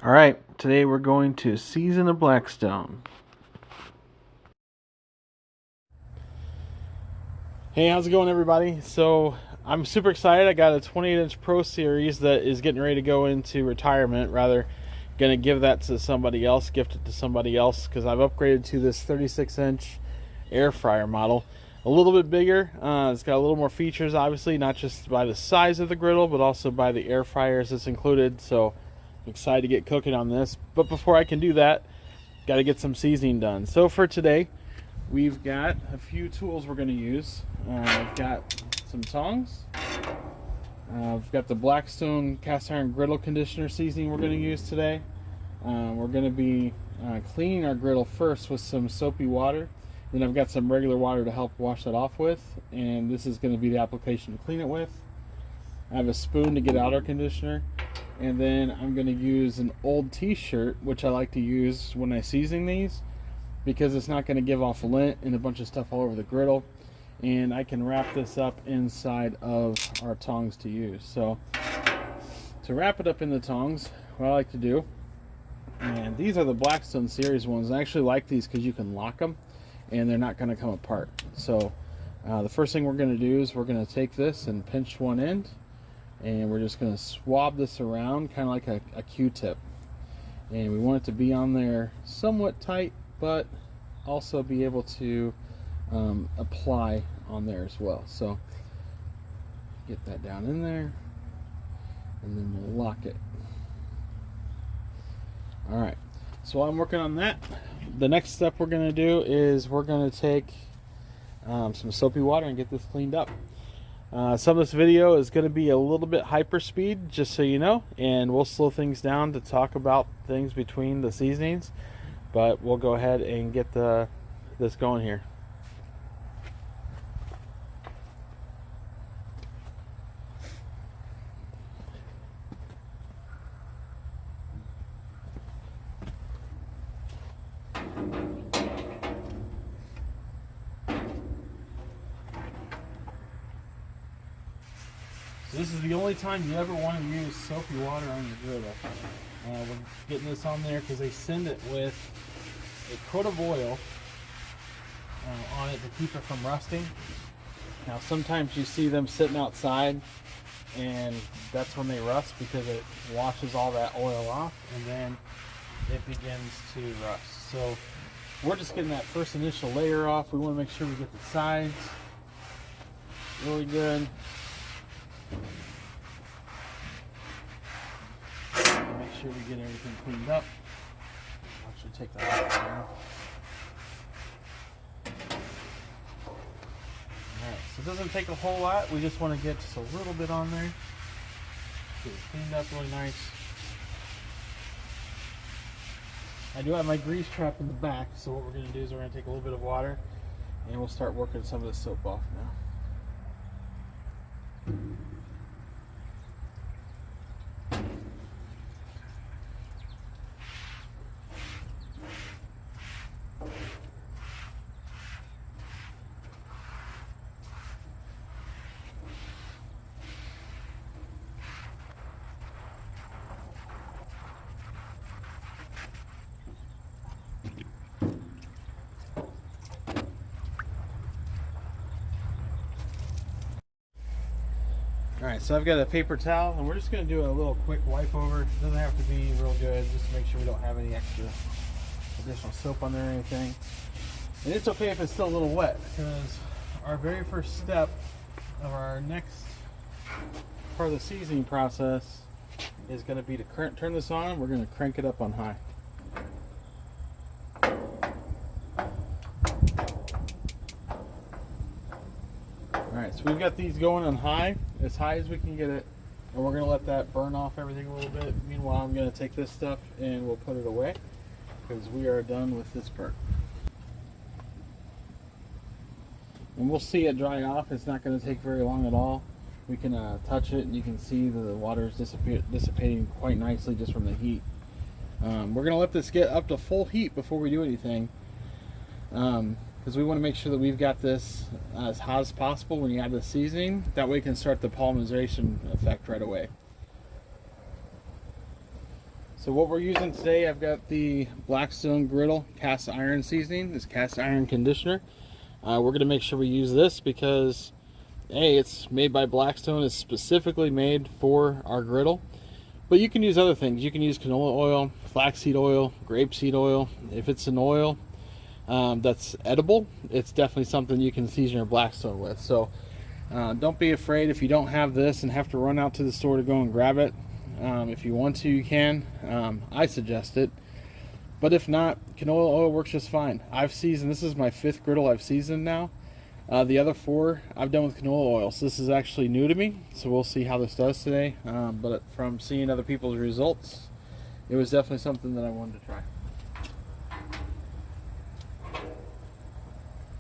Alright, today we're going to season a Blackstone. Hey, how's it going, everybody? So, I'm super excited. I got a 28-inch Pro Series that is getting ready to go into retirement. Rather, going to give that to somebody else, gift it to somebody else, because I've upgraded to this 36-inch air fryer model. A little bit bigger. It's got a little more features, obviously, not just by the size of the griddle, but also by the air fryers that's included. So, I'm excited to get cooking on this. But before I can do that, got to get some seasoning done. So for today, we've got a few tools we're going to use. I've got some tongs. I've got the Blackstone cast iron griddle conditioner seasoning we're going to use today. We're going to be cleaning our griddle first with some soapy water. Then I've got some regular water to help wash that off with. And this is going to be the application to clean it with. I have a spoon to get out our conditioner. And then I'm going to use an old t-shirt, which I like to use when I season these, because it's not going to give off lint and a bunch of stuff all over the griddle. And I can wrap this up inside of our tongs to use. So to wrap it up in the tongs, what I like to do, and these are the Blackstone series ones. I actually like these because you can lock them and they're not going to come apart. So the first thing we're going to do is we're going to take this and pinch one end, and we're just going to swab this around kind of like a Q-tip. And we want it to be on there somewhat tight, but also be able to apply on there as well. So get that down in there, and then we'll lock it. Alright, so while I'm working on that, the next step we're going to do is we're going to take some soapy water and get this cleaned up. Some of this video is going to be a little bit hyper speed, just so you know, and we'll slow things down to talk about things between the seasonings, but we'll go ahead and get this going here. So this is the only time you ever want to use soapy water on your griddle. We're getting this on there because they send it with a coat of oil on it to keep it from rusting. Now sometimes you see them sitting outside and that's when they rust, because it washes all that oil off and then it begins to rust. So we're just getting that first initial layer off. We want to make sure we get the sides really good. Make sure we get everything cleaned up. I'll actually take that off now. Alright, so it doesn't take a whole lot. We just want to get just a little bit on there. Get it cleaned up really nice. I do have my grease trap in the back, so what we're going to do is we're going to take a little bit of water and we'll start working some of the soap off now. Alright, so I've got a paper towel, and we're just going to do a little quick wipe over. It doesn't have to be real good, just to make sure we don't have any extra additional soap on there or anything. And it's okay if it's still a little wet, because our very first step of our next part of the seasoning process is going to be to turn this on, and we're going to crank it up on high. Alright, so we've got these going on high as we can get it, and we're going to let that burn off everything a little bit. Meanwhile, I'm going to take this stuff and we'll put it away, because we are done with this part. And we'll see it dry off. It's not going to take very long at all. We can touch it and you can see the water is dissipating quite nicely just from the heat. We're going to let this get up to full heat before we do anything. Because we want to make sure that we've got this as hot as possible when you add the seasoning. That way we can start the polymerization effect right away. So what we're using today, I've got the Blackstone Griddle cast iron seasoning, this cast iron conditioner. We're going to make sure we use this because, hey, it's made by Blackstone. It's specifically made for our griddle. But you can use other things. You can use canola oil, flaxseed oil, grapeseed oil. If it's an oil that's edible, it's definitely something you can season your Blackstone with. So don't be afraid if you don't have this and have to run out to the store to go and grab it. If you want to, you can. I suggest it. But if not, canola oil works just fine. I've seasoned, this is my 5th griddle I've seasoned now. The other 4 I've done with canola oil. So this is actually new to me. So we'll see how this does today. But from seeing other people's results, it was definitely something that I wanted to try.